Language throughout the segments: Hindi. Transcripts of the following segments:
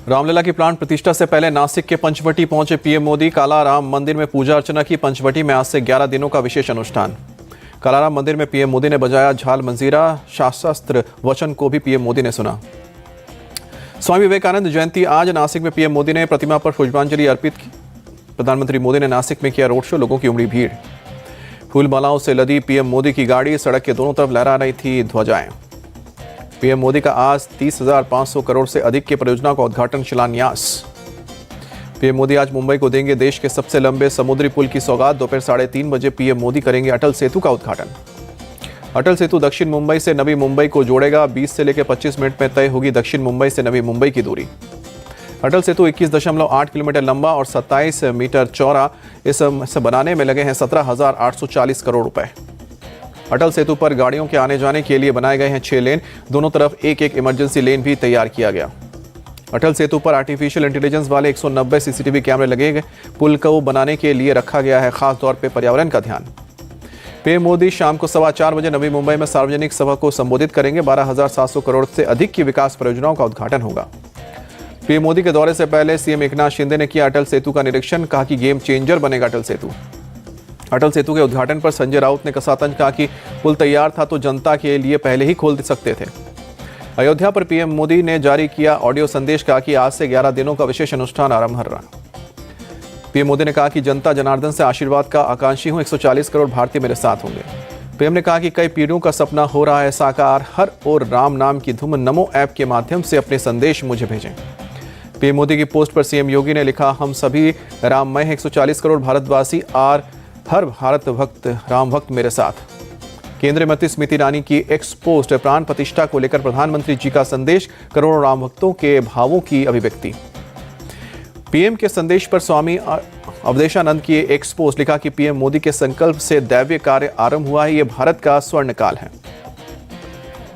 रामलला की प्राण प्रतिष्ठा से पहले नासिक के पंचवटी पहुंचे पीएम मोदी। काला राम मंदिर में पूजा अर्चना की। पंचवटी में आज से 11 दिनों का विशेष अनुष्ठान। कालाराम मंदिर में पीएम मोदी ने बजाया झाल मंजीरा। शास्त्र वचन को भी पीएम मोदी ने सुना। स्वामी विवेकानंद जयंती आज। नासिक में पीएम मोदी ने प्रतिमा पर पुष्पांजलि अर्पित की। प्रधानमंत्री मोदी ने नासिक में किया रोड शो। लोगों की उमड़ी भीड़। फूलमालाओं से लदी पीएम मोदी की गाड़ी। सड़क के दोनों तरफ लहरा रही थी ध्वजाएं। पीएम मोदी का आज 30,500 करोड़ से अधिक की परियोजना का उद्घाटन शिलान्यास। पीएम मोदी आज मुंबई को देंगे देश के सबसे लंबे समुद्री पुल की सौगात। दोपहर 3:30 बजे पीएम मोदी करेंगे अटल सेतु का उद्घाटन। अटल सेतु दक्षिण मुंबई से नवी मुंबई को जोड़ेगा। 20 से लेकर 25 मिनट में तय होगी दक्षिण मुंबई से नवी मुंबई की दूरी। अटल सेतु 21.8 किलोमीटर लंबा और 27 मीटर चौड़ा। इसे बनाने में लगे हैं 17,840 करोड़ रुपए। अटल सेतु पर गाड़ियों के आने जाने के लिए बनाए गए हैं 6 लेन। दोनों तरफ एक इमरजेंसी लेन भी तैयार किया गया। अटल सेतु पर आर्टिफिशियल इंटेलिजेंस वाले 190 सीसीटीवी कैमरे लगे गए। पुल को बनाने के लिए रखा गया है खास तौर पर पर्यावरण का ध्यान। पीएम मोदी शाम को 4:15 बजे नवी मुंबई में सार्वजनिक सभा को संबोधित करेंगे। 12,700 करोड़ से अधिक की विकास परियोजनाओं का उद्घाटन होगा। पीएम मोदी के दौरे से पहले सीएम एकनाथ शिंदे ने किया अटल सेतु का निरीक्षण। कहा कि गेम चेंजर बनेगा अटल सेतु। अटल सेतु के उद्घाटन पर संजय राउत ने कसा तंज। कहा कि पुल तैयार था तो जनता के लिए पहले ही खोल सकते थे। अयोध्या पर पीएम मोदी ने जारी किया ऑडियो संदेश। कहा कि आज से 11 दिनों का विशेष अनुष्ठान आरंभ हो रहा। पीएम मोदी ने कहा कि जनता जनार्दन से आशीर्वाद का आकांक्षी हूं। 140 करोड़ भारतीय मेरे साथ होंगे। पीएम ने कहा कि कई पीढ़ियों का सपना हो रहा है साकार। हर ओर राम नाम की धूम। नमो ऐप के माध्यम से अपने संदेश मुझे भेजें। पीएम मोदी की पोस्ट पर सीएम योगी ने लिखा, हम सभी राममय हैं। 140 करोड़ भारतवासी और हर भारत भक्त राम भक्त मेरे साथ। केंद्रीय मंत्री स्मृति ईरानी की एक्स पोस्ट। प्राण प्रतिष्ठा को लेकर प्रधानमंत्री जी का संदेश। करोड़ों राम भक्तों के भावों की अभिव्यक्ति। पीएम के संदेश पर स्वामी अवधेशानंद की एक्स पोस्ट। लिखा कि पीएम मोदी के संकल्प से दैवीय कार्य आरंभ हुआ है। ये भारत का स्वर्ण काल है।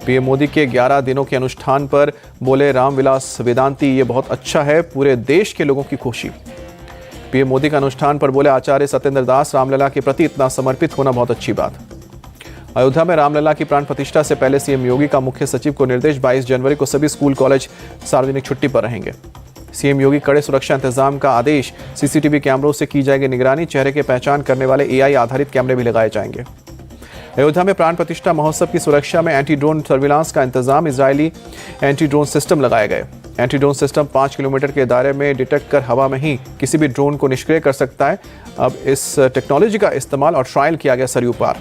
पीएम मोदी के 11 दिनों के अनुष्ठान पर बोले रामविलास वेदांती, ये बहुत अच्छा है, पूरे देश के लोगों की खुशी। पीएम मोदी का अनुष्ठान पर बोले आचार्य सत्येंद्र दास, रामलला के प्रति इतना समर्पित होना बहुत अच्छी बात। अयोध्या में रामलला की प्राण प्रतिष्ठा से पहले सीएम योगी का मुख्य सचिव को निर्देश। 22 जनवरी को सभी स्कूल कॉलेज सार्वजनिक छुट्टी पर रहेंगे। सीएम योगी कड़े सुरक्षा इंतजाम का आदेश। सीसीटीवी कैमरों से की जाएगी निगरानी। चेहरे की पहचान करने वाले एआई आधारित कैमरे भी लगाए जाएंगे। अयोध्या में प्राण प्रतिष्ठा महोत्सव की सुरक्षा में एंटी ड्रोन सर्विलांस का इंतजाम। इजरायली एंटी ड्रोन सिस्टम लगाए गए। एंटी ड्रोन सिस्टम 5 किलोमीटर के दायरे में डिटेक्ट कर हवा में ही किसी भी ड्रोन को निष्क्रिय कर सकता है। अब इस टेक्नोलॉजी का इस्तेमाल और ट्रायल किया गया सरयू पार।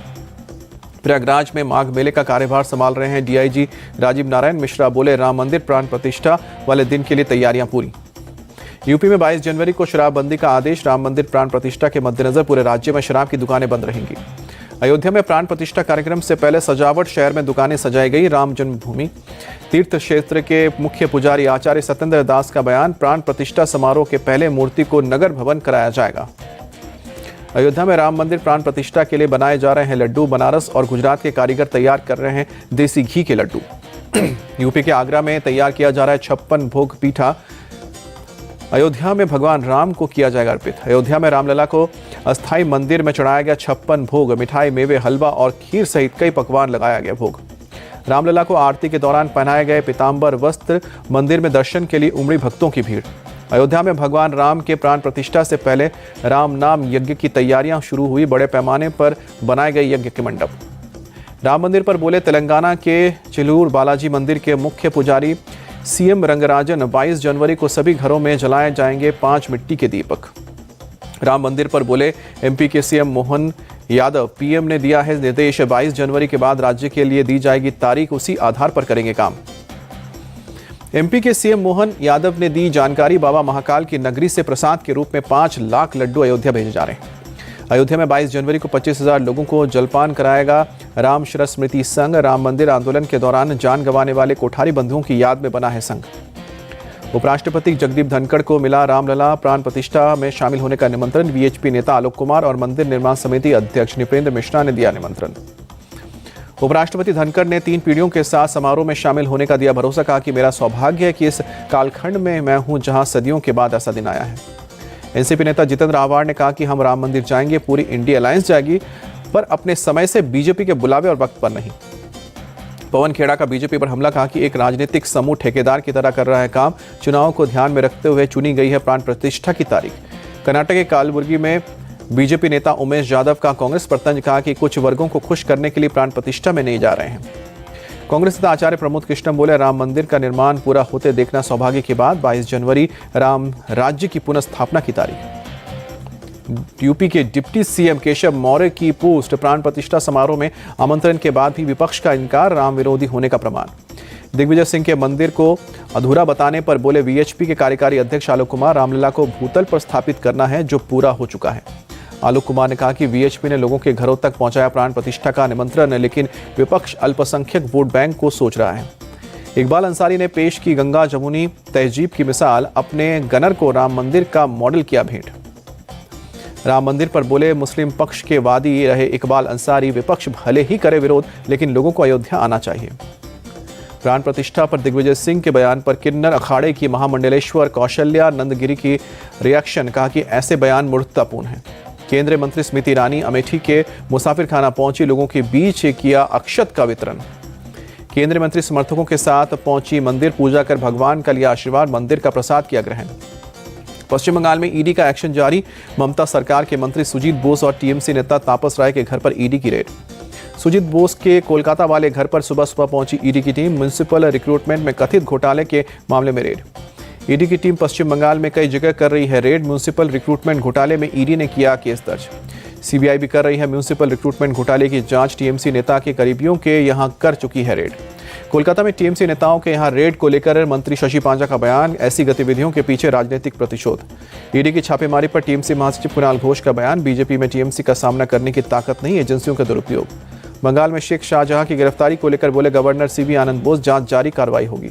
प्रयागराज में माघ मेले का कार्यभार संभाल रहे हैं डीआईजी राजीव नारायण मिश्रा। बोले राम मंदिर प्राण प्रतिष्ठा वाले दिन के लिए तैयारियां पूरी। यूपी में 22 जनवरी को शराबबंदी का आदेश। राम मंदिर प्राण प्रतिष्ठा के मद्देनजर पूरे राज्य में शराब की दुकानें बंद रहेंगी। अयोध्या में प्राण प्रतिष्ठा कार्यक्रम से पहले सजावट। शहर में दुकानें सजाई गई। राम जन्मभूमि तीर्थ क्षेत्र के मुख्य पुजारी आचार्य सत्येंद्र दास का बयान। प्राण प्रतिष्ठा समारोह के पहले मूर्ति को नगर भवन कराया जाएगा। अयोध्या में राम मंदिर प्राण प्रतिष्ठा के लिए बनाए जा रहे हैं लड्डू। बनारस और गुजरात के कारीगर तैयार कर रहे हैं देसी घी के लड्डू। यूपी के आगरा में तैयार किया जा रहा है 56 भोग पीठा। अयोध्या में भगवान राम को किया जाएगा अर्पित। अयोध्या में रामलला को अस्थाई मंदिर में चढ़ाया गया 56 भोग। मिठाई, मेवे, हलवा और खीर सहित कई पकवान लगाया गया भोग। रामलला को आरती के दौरान पहनाए गए पीतांबर वस्त्र। मंदिर में दर्शन के लिए उमड़ी भक्तों की भीड़। अयोध्या में भगवान राम के प्राण प्रतिष्ठा से पहले राम नाम यज्ञ की तैयारियां शुरू हुई। बड़े पैमाने पर बनाए गए यज्ञ के मंडप। राम मंदिर पर बोले तेलंगाना के चिलूर बालाजी मंदिर के मुख्य पुजारी सीएम रंगराजन। 22 जनवरी को सभी घरों में जलाए जाएंगे 5 मिट्टी के दीपक। राम मंदिर पर बोले एमपी के सीएम मोहन यादव। पीएम ने दिया है निर्देश। 22 जनवरी के बाद राज्य के लिए दी जाएगी तारीख। उसी आधार पर करेंगे काम। एमपी के सीएम मोहन यादव ने दी जानकारी। बाबा महाकाल की नगरी से प्रसाद के रूप में 5 लाख लड्डू अयोध्या भेजे जा रहे हैं। अयोध्या में 22 जनवरी को 25,000 लोगों को जलपान कराएगा राम शरद स्मृति संघ। राम मंदिर आंदोलन के दौरान जान गंवाने वाले कोठारी बंधुओं की याद में बना है संघ। उपराष्ट्रपति जगदीप धनखड़ को मिला रामलला प्राण प्रतिष्ठा में शामिल होने का निमंत्रण। वीएचपी नेता आलोक कुमार और मंदिर निर्माण समिति अध्यक्ष नृपेंद्र मिश्रा ने दिया निमंत्रण। उपराष्ट्रपति धनखड़ ने 3 पीढ़ियों के साथ समारोह में शामिल होने का दिया भरोसा। कहा कि मेरा सौभाग्य है कि इस कालखंड में मैं हूं जहां सदियों के बाद ऐसा दिन आया है। एनसीपी नेता जितेंद्र आव्हाड ने कहा कि हम राम मंदिर जाएंगे, पूरी इंडिया अलायंस जाएगी, पर अपने समय से बीजेपी के बुलावे और वक्त पर नहीं। पवन खेड़ा का बीजेपी पर हमला, कहा कि एक राजनीतिक समूह ठेकेदार की तरह कर रहा है काम। चुनाव को ध्यान में रखते हुए चुनी गई है प्राण प्रतिष्ठा की तारीख। कर्नाटक के कालबुर्गी में बीजेपी नेता उमेश यादव का कांग्रेस पर तंज, कहा कि कुछ वर्गों को खुश करने के लिए प्राण प्रतिष्ठा में नहीं जा रहे हैं। कांग्रेस नेता आचार्य प्रमोद कृष्णम बोले, राम मंदिर का निर्माण पूरा होते देखना सौभाग्य की बात। 22 जनवरी राम राज्य की पुनर्स्थापना की तारीख। यूपी के डिप्टी सीएम केशव मौर्य की पोस्ट, प्राण प्रतिष्ठा समारोह में आमंत्रण के बाद भी विपक्ष का इनकार, राम विरोधी होने का प्रमाण। दिग्विजय सिंह के मंदिर को अधूरा बताने पर बोले वीएचपी के कार्यकारी अध्यक्ष आलोक कुमार, रामलला को भूतल पर स्थापित करना है जो पूरा हो चुका है। आलोक कुमार ने कहा कि वीएचपी ने लोगों के घरों तक पहुंचाया प्राण प्रतिष्ठा का निमंत्रण, लेकिन विपक्ष अल्पसंख्यक वोट बैंक को सोच रहा है। इकबाल अंसारी ने पेश की गंगा जमुनी तहजीब की मिसाल, अपने गनर को राम मंदिर का मॉडल किया भेंट। राम मंदिर पर बोले मुस्लिम पक्ष के वादी रहे इकबाल अंसारी, विपक्ष भले ही करे विरोध लेकिन लोगों को अयोध्या आना चाहिए। प्राण प्रतिष्ठा पर दिग्विजय सिंह के बयान पर किन्नर अखाड़े की महामंडलेश्वर कौशल्या नंदगिरी की रिएक्शन, कहा कि ऐसे बयान मूर्खतापूर्ण हैं। केंद्रीय मंत्री स्मृति ईरानी अमेठी के मुसाफिर खाना पहुंची, लोगों के बीच किया अक्षत का वितरण। केंद्रीय मंत्री समर्थकों के साथ पहुंची मंदिर, पूजा कर भगवान का लिया आशीर्वाद, मंदिर का प्रसाद किया ग्रहण। पश्चिम बंगाल में ईडी का एक्शन जारी, ममता सरकार के मंत्री सुजीत बोस और टीएमसी नेता तापस राय के घर पर ईडी की रेड। सुजीत बोस के कोलकाता वाले घर पर सुबह सुबह पहुंची ईडी की टीम, म्युनिसिपल रिक्रूटमेंट में कथित घोटाले के मामले में रेड। ईडी की टीम पश्चिम बंगाल में कई जगह कर रही है रेड, म्युनिसिपल रिक्रूटमेंट घोटाले में ईडी ने किया केस दर्ज। सीबीआई भी कर रही है म्युनिसिपल रिक्रूटमेंट घोटाले की जांच, टीएमसी नेता के करीबियों के यहां कर चुकी है रेड। कोलकाता में टीएमसी नेताओं के यहां रेड को लेकर मंत्री शशि पांजा का बयान, ऐसी गतिविधियों के पीछे राजनीतिक प्रतिशोध। ईडी की छापेमारी पर टीएमसी महासचिव कुणाल घोष का बयान, बीजेपी में टीएमसी का सामना करने की ताकत नहीं, एजेंसियों का दुरुपयोग। बंगाल में शेख शाहजहां की गिरफ्तारी को लेकर बोले गवर्नर सीवी आनंद बोस, जांच जारी, कार्रवाई होगी।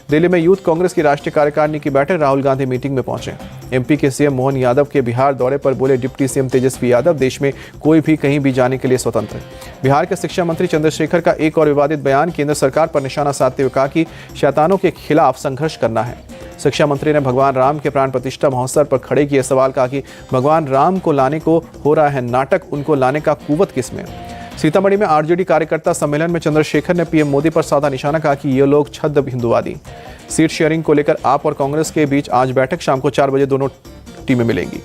दिल्ली में यूथ कांग्रेस की राष्ट्रीय कार्यकारिणी की बैठक, राहुल गांधी मीटिंग में पहुंचे। एमपी के सीएम मोहन यादव के बिहार दौरे पर बोले डिप्टी सीएम तेजस्वी यादव, देश में कोई भी कहीं भी जाने के लिए स्वतंत्र है। बिहार के शिक्षा मंत्री चंद्रशेखर का एक और विवादित बयान, केंद्र सरकार पर निशाना साधते हुए कहा कि शैतानों के खिलाफ संघर्ष करना है। शिक्षा मंत्री ने भगवान राम के प्राण प्रतिष्ठा महोत्सव पर खड़े किए सवाल, कहा कि भगवान राम को लाने को हो रहा है नाटक, उनको लाने का कुवत किसमें। सीतामढ़ी में आरजेडी कार्यकर्ता सम्मेलन में चंद्रशेखर ने पीएम मोदी पर साधा निशाना, कहा कि ये लोग छद्म हिंदुवादी। सीट शेयरिंग को लेकर आप और कांग्रेस के बीच आज बैठक, शाम को 4 बजे दोनों टीमें मिलेंगी।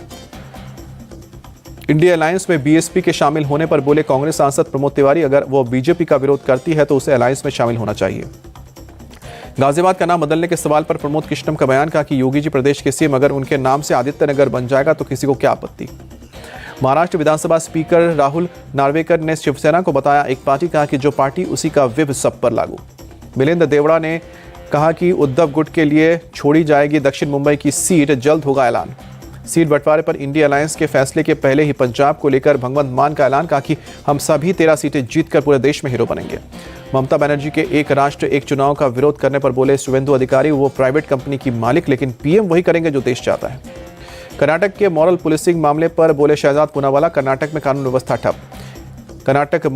इंडिया अलायंस में बीएसपी के शामिल होने पर बोले कांग्रेस सांसद प्रमोद तिवारी, अगर वो बीजेपी का विरोध करती है तो उसे अलायंस में शामिल होना चाहिए। गाजियाबाद का नाम बदलने के सवाल पर प्रमोद कृष्णम का बयान, कहा कि योगी जी प्रदेश के सीएम, अगर उनके नाम से आदित्यनगर बन जाएगा तो किसी को क्या आपत्ति। महाराष्ट्र विधानसभा स्पीकर राहुल नार्वेकर ने शिवसेना को बताया एक पार्टी, कहा कि जो पार्टी उसी का विव सब पर लागू। मिलिंद देवड़ा ने कहा कि उद्धव गुट के लिए छोड़ी जाएगी दक्षिण मुंबई की सीट, जल्द होगा ऐलान। सीट बंटवारे पर इंडिया अलायंस के फैसले के पहले ही पंजाब को लेकर भगवंत मान का ऐलान, कहा कि हम सभी 13 सीटें जीतकर पूरे देश में हीरो बनेंगे। ममता बनर्जी के एक राष्ट्र एक चुनाव का विरोध करने पर बोले शुभेंदु अधिकारी, वो प्राइवेट कंपनी की मालिक, लेकिन पीएम वही करेंगे जो देश चाहता है। कर्नाटक के मॉरल पुलिसिंग मामले पर बोले शहजाद पूनावाला, कर्नाटक में कानून व्यवस्था ठप। कर्नाटक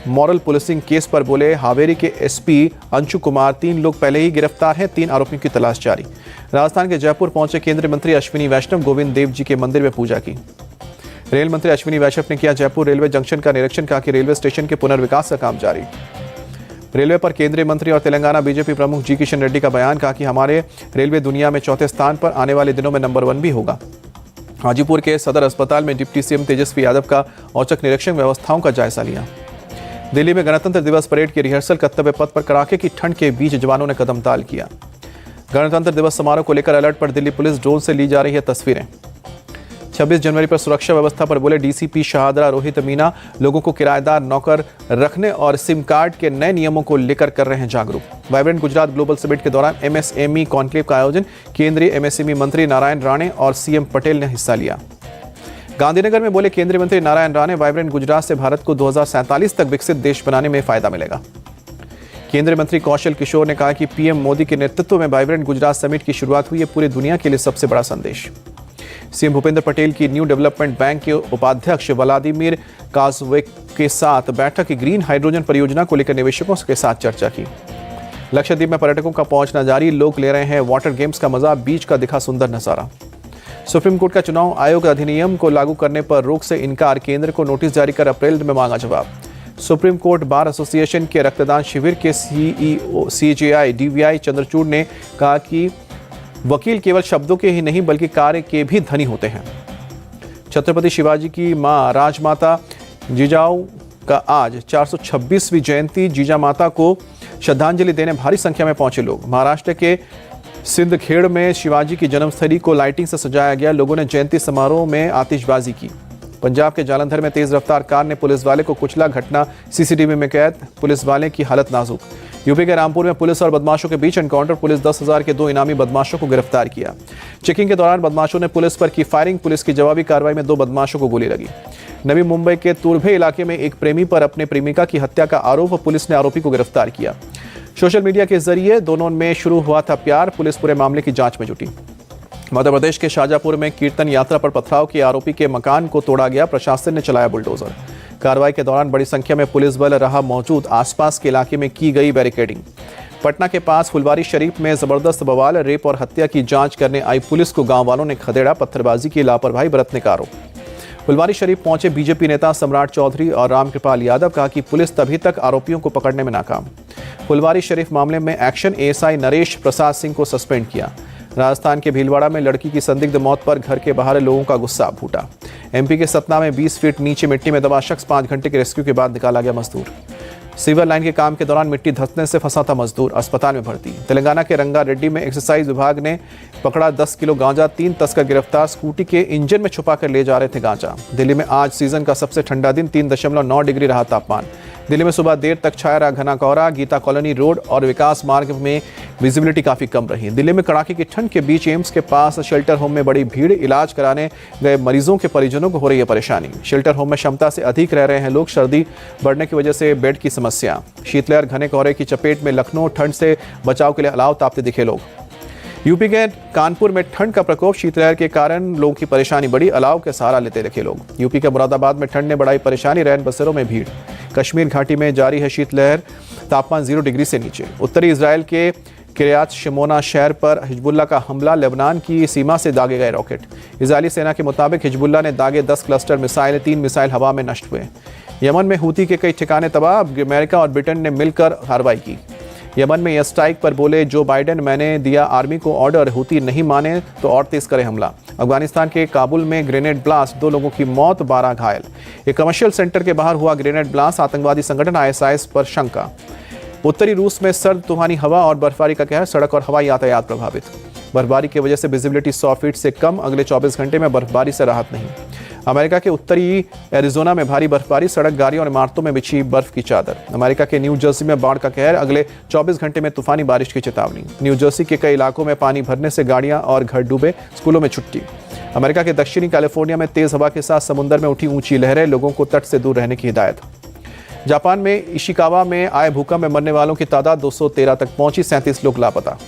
मॉरल पुलिसिंग केस पर बोले हावेरी के एसपी अंशु कुमार, 3 लोग पहले ही गिरफ्तार हैं, 3 आरोपियों की तलाश जारी। राजस्थान के जयपुर पहुंचे केंद्रीय मंत्री अश्विनी वैष्णव, गोविंद देव जी के मंदिर में पूजा की। रेल मंत्री अश्विनी वैष्णव ने किया जयपुर रेलवे जंक्शन का निरीक्षण, कहा कि रेलवे स्टेशन के पुनर्विकास का काम जारी। रेलवे पर केंद्रीय मंत्री और तेलंगाना बीजेपी प्रमुख जी किशन रेड्डी का बयान, कहा कि हमारे रेलवे दुनिया में 4थे स्थान पर, आने वाले दिनों में नंबर 1 भी होगा। हाजीपुर के सदर अस्पताल में डिप्टी सीएम तेजस्वी यादव का औचक निरीक्षण, व्यवस्थाओं का जायजा लिया। दिल्ली में गणतंत्र दिवस परेड की रिहर्सल, कर्तव्य पथ पर कड़ाके की ठंड के बीच जवानों ने कदम ताल किया। गणतंत्र दिवस समारोह को लेकर अलर्ट पर दिल्ली पुलिस, ड्रोन से ली जा रही है तस्वीरें। 26 जनवरी पर सुरक्षा व्यवस्था पर बोले डीसीपी शाहदरा रोहित मीना, लोगों को किराएदार नौकर रखने और सिम कार्ड के नए नियमों को लेकर कर रहे हैं जागरूक। वाइब्रेंट गुजरात ग्लोबल समिट के दौरान एमएसएमई कॉन्क्लेव का आयोजन, केंद्रीय एमएसएमई मंत्री नारायण राणे और सीएम पटेल ने हिस्सा लिया। गांधीनगर में बोले केंद्रीय मंत्री नारायण राणे, वाइब्रेंट गुजरात से भारत को 2047 तक विकसित देश बनाने में फायदा मिलेगा। केंद्रीय मंत्री कौशल किशोर ने कहा कि पीएम मोदी के नेतृत्व में वाइब्रेंट गुजरात समिट की शुरुआत हुई है, पूरी दुनिया के लिए सबसे बड़ा संदेश। सीएम भूपेंद्र पटेल की न्यू डेवलपमेंट बैंक के उपाध्यक्ष व्लादिमीर काजवेक के साथ बैठक, ग्रीन हाइड्रोजन परियोजना को लेकर निवेशकों के साथ चर्चा की। लक्षद्वीप में पर्यटकों का पहुंचना जारी, लोग ले रहे हैं वाटर गेम्स का मजा, बीच का दिखा सुंदर नजारा। सुप्रीम कोर्ट का चुनाव आयोग अधिनियम को लागू करने पर रोक से इनकार, केंद्र को नोटिस जारी कर अप्रैल में मांगा जवाब। सुप्रीम कोर्ट बार एसोसिएशन के रक्तदान शिविर के सीईओ सीजेआई डीवीआई चंद्रचूड़ ने कहा कि वकील केवल शब्दों के ही नहीं बल्कि कार्य के भी धनी होते हैं। छत्रपति शिवाजी की मां राजमाता जिजाऊ का आज 426वीं जयंती। जीजा माता को श्रद्धांजलि देने भारी संख्या में पहुंचे लोग। महाराष्ट्र के सिंदखेड़ में शिवाजी की जन्मस्थली को लाइटिंग से सजाया गया। लोगों ने जयंती समारोह में आतिशबाजी की। पंजाब के जालंधर में तेज रफ्तार कार ने पुलिस वाले को कुचला, घटना सीसीटीवी में कैद। पुलिस वाले की हालत नाजुक। यूपी के रामपुर में पुलिस और बदमाशों के बीच एनकाउंटर। पुलिस 10,000 के 2 इनामी बदमाशों को गिरफ्तार किया। चेकिंग के दौरान बदमाशों ने पुलिस पर की फायरिंग। पुलिस की जवाबी कार्रवाई में 2 बदमाशों को गोली लगी। नवी मुंबई के तुर्भे इलाके में एक प्रेमी पर अपने प्रेमिका की हत्या का आरोप। पुलिस ने आरोपी को गिरफ्तार किया। सोशल मीडिया के जरिए दोनों में शुरू हुआ था प्यार। पुलिस पूरे मामले की जांच में जुटी। मध्य प्रदेश के शाजापुर में कीर्तन यात्रा पर पथराव के आरोपी के मकान को तोड़ा गया। प्रशासन ने चलाया बुलडोजर। कार्रवाई के दौरान बड़ी संख्या में पुलिस बल रहा मौजूद। आसपास के इलाके में की गई बैरिकेडिंग। पटना के पास फुलवारी शरीफ में जबरदस्त बवाल। रेप और हत्या की जांच करने आई पुलिस को गांव वालों ने खदेड़ा। पत्थरबाजी की लापरवाही बरतने का आरोप। फुलवारी शरीफ पहुंचे बीजेपी नेता सम्राट चौधरी और रामकृपाल यादव। कहा कि पुलिस तभी तक आरोपियों को पकड़ने में नाकाम। फुलवारी शरीफ मामले में एक्शन एएसआई नरेश प्रसाद सिंह को सस्पेंड किया। राजस्थान के भीलवाड़ा में लड़की की संदिग्ध मौत पर घर के बाहर लोगों का गुस्सा फूटा। एमपी के सतना में 20 फीट नीचे मिट्टी में दबा शख्स, 5 घंटे के रेस्क्यू के बाद निकाला गया मजदूर। सीवर लाइन के काम के दौरान मिट्टी धंसने से फंसा था मजदूर, अस्पताल में भर्ती। तेलंगाना के रंगारेड्डी में एक्साइज विभाग ने पकड़ा 10 किलो गांजा। 3 तस्कर गिरफ्तार। स्कूटी के इंजन में छुपा कर ले जा रहे थे गांजा। दिल्ली में आज सीजन का सबसे ठंडा दिन। 3.9 डिग्री रहा तापमान। दिल्ली में सुबह देर तक छाया रहा घना कोहरा। गीता कॉलोनी रोड और विकास मार्ग में विजिबिलिटी काफी कम रही। दिल्ली में कड़ाके की ठंड के बीच एम्स के पास शेल्टर होम में बड़ी भीड़। इलाज कराने गए मरीजों के परिजनों को हो रही है परेशानी। शेल्टर होम में क्षमता से अधिक रह रहे हैं लोग। सर्दी बढ़ने की वजह से बेड की समस्या। शीतलहर, घने कोहरे की चपेट में लखनऊ। ठंड से बचाव के लिए अलाव तापते दिखे लोग। यूपी के कानपुर में ठंड का प्रकोप। शीतलहर के कारण लोगों की परेशानी बढ़ी। अलाव के सहारा लेते दिखे लोग। यूपी के मुरादाबाद में ठंड ने बढ़ाई परेशानी। रैन बसेरों में भीड़। कश्मीर घाटी में जारी है शीतलहर। तापमान 0 डिग्री से नीचे। उत्तरी इजराइल के किर्यात शिमोना शहर पर हिजबुल्ला का हमला। लेबनान की सीमा से दागे गए रॉकेट। इजरायली सेना के मुताबिक हिजबुल्ला ने दागे 10 क्लस्टर मिसाइल। 3 मिसाइल हवा में नष्ट हुए। यमन में हूती के कई ठिकाने तबाह। अमेरिका और ब्रिटेन ने मिलकर कार्रवाई की। यमन में एयर स्ट्राइक पर बोले जो बाइडेन, मैंने दिया आर्मी को ऑर्डर, हूती नहीं माने तो और तेज करे हमला। अफगानिस्तान के काबुल में ग्रेनेड ब्लास्ट। 2 लोगों की मौत, 12 घायल। एक कमर्शियल सेंटर के बाहर हुआ ग्रेनेड ब्लास्ट। आतंकवादी संगठन आईएसआईएस पर शंका। उत्तरी रूस में सर्द तूफानी हवा और बर्फबारी का कहर। सड़क और हवाई यातायात प्रभावित। बर्फबारी की वजह से विजिबिलिटी 100 फीट से कम। अगले 24 घंटे में बर्फबारी से राहत नहीं। अमेरिका के उत्तरी एरिजोना में भारी बर्फबारी। सड़क, गाड़ियों और इमारतों में बिछी बर्फ की चादर। अमेरिका के न्यू जर्सी में बाढ़ का कहर। अगले 24 घंटे में तूफानी बारिश की चेतावनी। न्यू जर्सी के कई इलाकों में पानी भरने से गाड़ियां और घर डूबे। स्कूलों में छुट्टी। अमेरिका के दक्षिणी कैलिफोर्निया में तेज हवा के साथ समुद्र में उठी ऊंची लहरें। लोगों को तट से दूर रहने की हिदायत। जापान में इशिकावा में आए भूकंप में मरने वालों की तादाद 213 तक पहुंची। 37 लोग लापता।